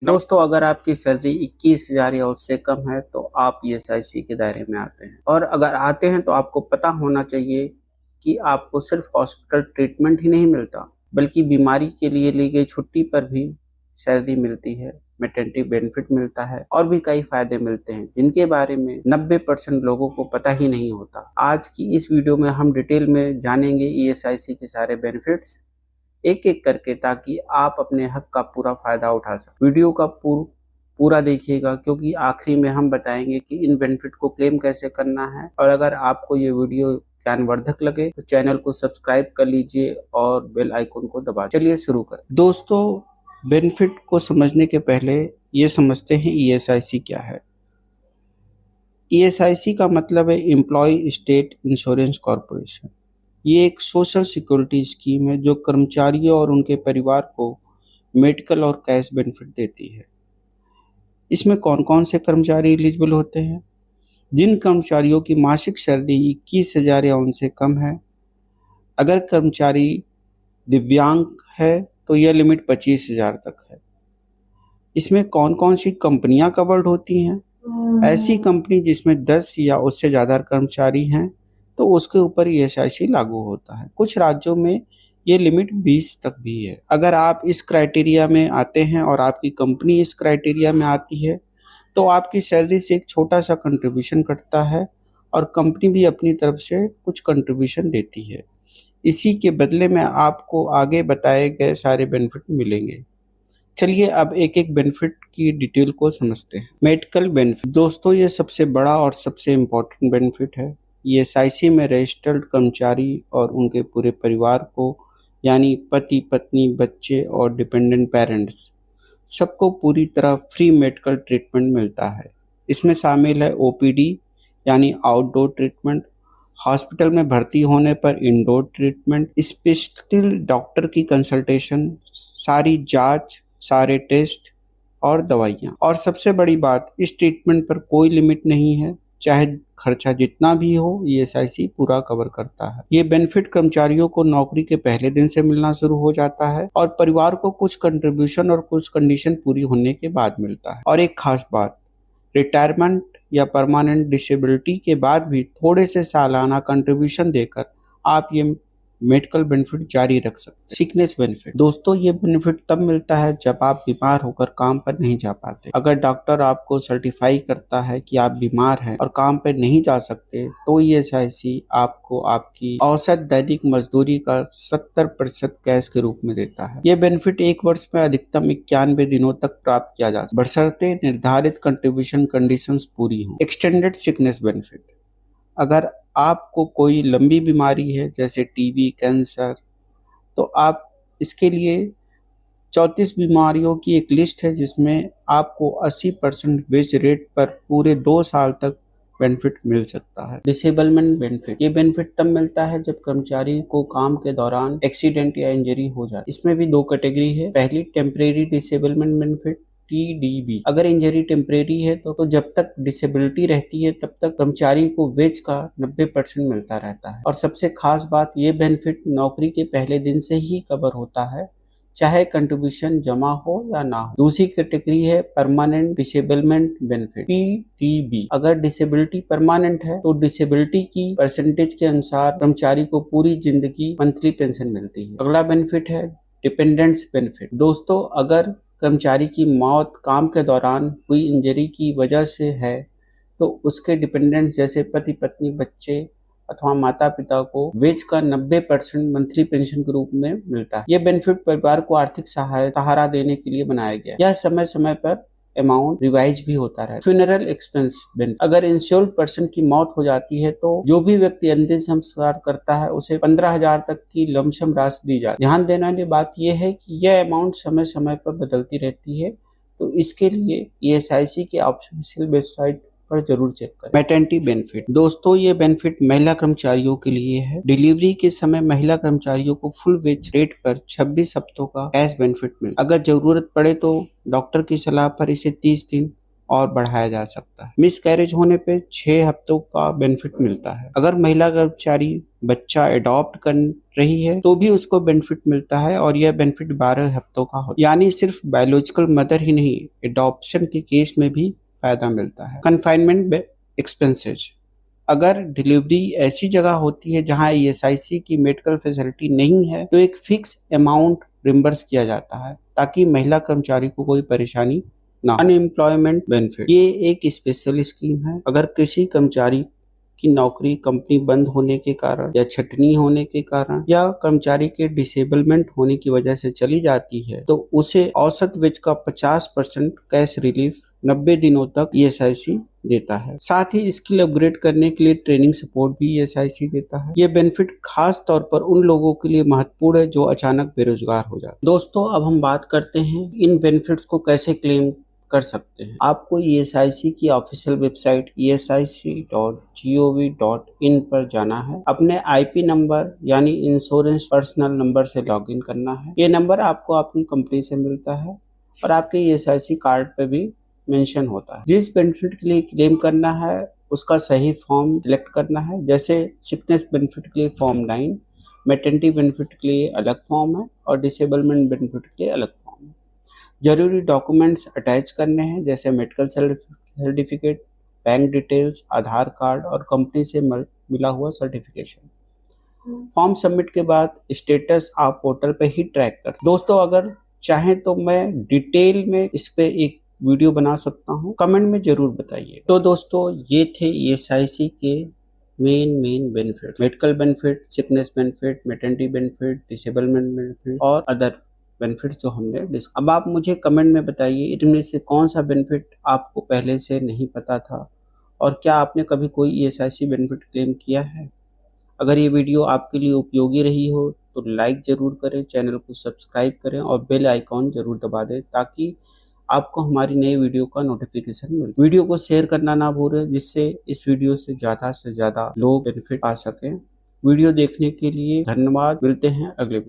दोस्तों, अगर आपकी सैलरी 21,000 या उससे कम है तो आप ईएसआईसी के दायरे में आते हैं। और अगर आते हैं तो आपको पता होना चाहिए कि आपको सिर्फ हॉस्पिटल ट्रीटमेंट ही नहीं मिलता, बल्कि बीमारी के लिए ली गई छुट्टी पर भी सैलरी मिलती है, मैटरनिटी बेनिफिट मिलता है और भी कई फायदे मिलते हैं जिनके बारे में 90% लोगों को पता ही नहीं होता। आज की इस वीडियो में हम डिटेल में जानेंगे ईएसआईसी के सारे बेनिफिट्स एक एक करके, ताकि आप अपने हक का पूरा फायदा उठा सकें। वीडियो का पूरा देखिएगा, क्योंकि आखिरी में हम बताएंगे कि इन बेनिफिट को क्लेम कैसे करना है। और अगर आपको ये वीडियो ज्ञानवर्धक लगे तो चैनल को सब्सक्राइब कर लीजिए और बेल आइकन को दबा। चलिए शुरू करें। दोस्तों, बेनिफिट को समझने के पहले ये समझते हैं ईएसआईसी क्या है। ईएसआईसी का मतलब है एम्प्लॉय स्टेट इंश्योरेंस कॉर्पोरेशन। ये एक सोशल सिक्योरिटी स्कीम है जो कर्मचारियों और उनके परिवार को मेडिकल और कैश बेनिफिट देती है। इसमें कौन कौन से कर्मचारी एलिजिबल होते हैं? जिन कर्मचारियों की मासिक सैलरी 21,000 या उनसे कम है। अगर कर्मचारी दिव्यांग है तो यह लिमिट 25,000 तक है। इसमें कौन कौन सी कंपनियां कवर्ड होती हैं? ऐसी कंपनी जिसमें 10 या उससे ज़्यादा कर्मचारी हैं तो उसके ऊपर ईएसआईसी लागू होता है। कुछ राज्यों में ये लिमिट 20 तक भी है। अगर आप इस क्राइटेरिया में आते हैं और आपकी कंपनी इस क्राइटेरिया में आती है तो आपकी सैलरी से एक छोटा सा कंट्रीब्यूशन कटता है और कंपनी भी अपनी तरफ से कुछ कंट्रीब्यूशन देती है। इसी के बदले में आपको आगे बताए गए सारे बेनिफिट मिलेंगे। चलिए अब एक एक बेनिफिट की डिटेल को समझते हैं। मेडिकल बेनिफिट, दोस्तों ये सबसे बड़ा और सबसे इम्पोर्टेंट बेनिफिट है। ईएसआईसी में रजिस्टर्ड कर्मचारी और उनके पूरे परिवार को, यानी पति पत्नी, बच्चे और डिपेंडेंट पेरेंट्स, सबको पूरी तरह फ्री मेडिकल ट्रीटमेंट मिलता है। इसमें शामिल है ओपीडी यानी आउटडोर ट्रीटमेंट, हॉस्पिटल में भर्ती होने पर इंडोर ट्रीटमेंट, स्पेशलिस्ट डॉक्टर की कंसल्टेशन, सारी जांच, सारे टेस्ट और दवाइयाँ। और सबसे बड़ी बात, इस ट्रीटमेंट पर कोई लिमिट नहीं है, चाहे खर्चा जितना भी हो ईएसआईसी पूरा कवर करता है। ये बेनिफिट कर्मचारियों को नौकरी के पहले दिन से मिलना शुरू हो जाता है और परिवार को कुछ कंट्रीब्यूशन और कुछ कंडीशन पूरी होने के बाद मिलता है। और एक खास बात, रिटायरमेंट या परमानेंट डिसेबिलिटी के बाद भी थोड़े से सालाना कंट्रीब्यूशन देकर आप ये मेडिकल बेनिफिट जारी रख सकते हैं। सिकनेस बेनिफिट, दोस्तों ये बेनिफिट तब मिलता है जब आप बीमार होकर काम पर नहीं जा पाते। अगर डॉक्टर आपको सर्टिफाई करता है कि आप बीमार हैं और काम पर नहीं जा सकते तो ईएसआईसी आपको आपकी औसत दैनिक मजदूरी का 70% कैश के रूप में देता है। ये बेनिफिट एक वर्ष में अधिकतम 91 दिनों तक प्राप्त किया जा सकता है, बशर्ते निर्धारित कंट्रीब्यूशन कंडीशंस पूरी हों। एक्सटेंडेड सिकनेस बेनिफिट, अगर आपको कोई लंबी बीमारी है जैसे टीबी, कैंसर, तो आप इसके लिए 34 बीमारियों की एक लिस्ट है जिसमें आपको 80% वेज रेट पर पूरे 2 साल तक बेनिफिट मिल सकता है। डिसेबलमेंट बेनिफिट, ये बेनिफिट तब मिलता है जब कर्मचारी को काम के दौरान एक्सीडेंट या इंजरी हो जाए। इसमें भी 2 कैटेगरी है। पहली, टेम्परेरी डिसेबलमेंट बेनिफिट TDB। अगर इंजरी टेम्परेरी है तो जब तक डिसेबिलिटी रहती है तब तक कर्मचारी को वेज का 90% मिलता रहता है। और सबसे खास बात, ये बेनिफिट नौकरी के पहले दिन से ही कवर होता है, चाहे कंट्रीब्यूशन जमा हो या ना हो। दूसरी कैटेगरी है परमानेंट डिसेबलमेंट बेनिफिट PDB। अगर डिसेबिलिटी परमानेंट है तो डिसेबिलिटी की परसेंटेज के अनुसार कर्मचारी को पूरी जिंदगी मंथली पेंशन मिलती है। अगला बेनिफिट है डिपेंडेंट्स बेनिफिट। दोस्तों, अगर कर्मचारी की मौत काम के दौरान हुई इंजरी की वजह से है तो उसके डिपेंडेंट्स जैसे पति पत्नी, बच्चे अथवा माता पिता को वेज का 90% मंथली पेंशन के रूप में मिलता है। यह बेनिफिट परिवार को आर्थिक सहारा देने के लिए बनाया गया। यह समय समय पर अमाउंट रिवाइज भी होता रहा। फ्यूनरल एक्सपेंस बेनिफिट, अगर इंश्योर्ड पर्सन की मौत हो जाती है तो जो भी व्यक्ति अंतिम संस्कार करता है उसे 15,000 तक की लमसम राशि दी जाती है। ध्यान देने वाली बात यह है कि यह अमाउंट समय समय पर बदलती रहती है, तो इसके लिए ईएसआईसी के ऑफिशियल वेबसाइट पर जरूर चेक करें। मैटरनिटी बेनिफिट, दोस्तों ये बेनिफिट महिला कर्मचारियों के लिए है। डिलीवरी के समय महिला कर्मचारियों को फुल वेज रेट पर 26 हफ्तों का कैश बेनिफिट मिले। अगर जरूरत पड़े तो डॉक्टर की सलाह पर इसे 30 दिन और बढ़ाया जा सकता है। मिस कैरेज होने पे 6 हफ्तों का बेनिफिट मिलता है। अगर महिला कर्मचारी बच्चा एडॉप्ट कर रही है तो भी उसको बेनिफिट मिलता है और यह बेनिफिट 12 हफ्तों का होता है। यानी सिर्फ बायोलॉजिकल मदर ही नहीं, एडॉप्शन के केस में भी फायदा मिलता है। कन्फाइनमेंट एक्सपेंसेज, अगर डिलीवरी ऐसी जगह होती है जहां ईएसआईसी की मेडिकल फैसिलिटी नहीं है तो एक फिक्स अमाउंट रिम्बर्स किया जाता है ताकि महिला कर्मचारी को कोई परेशानी ना। अनएम्प्लॉयमेंट बेनिफिट, ये एक स्पेशल स्कीम है। अगर किसी कर्मचारी की नौकरी कंपनी बंद होने के कारण या छटनी होने के कारण या कर्मचारी के डिसेबलमेंट होने की वजह से चली जाती है तो उसे औसत वेज का 50% कैश रिलीफ 90 दिनों तक ईएसआईसी देता है। साथ ही स्किल अपग्रेड करने के लिए ट्रेनिंग सपोर्ट भी ईएसआईसी देता है। ये बेनिफिट खास तौर पर उन लोगों के लिए महत्वपूर्ण है जो अचानक बेरोजगार हो जाते हैं। दोस्तों, अब हम बात करते हैं इन बेनिफिट्स को कैसे क्लेम कर सकते हैं। आपको ईएसआईसी की ऑफिशियल वेबसाइट esic.gov.in पर जाना है। अपने आईपी नंबर यानी इंश्योरेंस पर्सनल नंबर से लॉगिन करना है। ये नंबर आपको आपकी कंपनी से मिलता है और आपके ईएसआईसी कार्ड पे भी मेंशन होता है। जिस बेनिफिट के लिए क्लेम करना है उसका सही फॉर्म सिलेक्ट करना है। जैसे सिकनेस बेनिफिट के लिए फॉर्म 9, मैटरनिटी बेनिफिट के लिए अलग फॉर्म है और डिसेबलमेंट बेनिफिट के लिए अलग फॉर्म है। जरूरी डॉक्यूमेंट्स अटैच करने हैं जैसे मेडिकल सर्टिफिकेट, बैंक डिटेल्स, आधार कार्ड और कंपनी से मिला हुआ सर्टिफिकेशन। फॉर्म सबमिट के बाद स्टेटस आप पोर्टल पे ही ट्रैक कर। दोस्तों, अगर चाहें तो मैं डिटेल में इस पे एक वीडियो बना सकता हूँ, कमेंट में जरूर बताइए। तो दोस्तों, ये थे ईएसआईसी के main benefit, medical benefit, sickness benefit, maternity benefit, disablement benefit और अदर बेनिफिट्स जो हमने डिस्कस। अब आप मुझे कमेंट में बताइए इनमें से कौन सा बेनिफिट आपको पहले से नहीं पता था और क्या आपने कभी कोई ईएसआईसी बेनिफिट क्लेम किया है। अगर ये वीडियो आपके लिए उपयोगी रही हो तो लाइक जरूर करें, चैनल को सब्सक्राइब करें और बेल आइकॉन जरूर दबा दें ताकि आपको हमारी नई वीडियो का नोटिफिकेशन मिले। वीडियो को शेयर करना ना भूलें जिससे इस वीडियो से ज़्यादा लोग बेनिफिट पा सकें। वीडियो देखने के लिए धन्यवाद। मिलते हैं अगले वीडियो।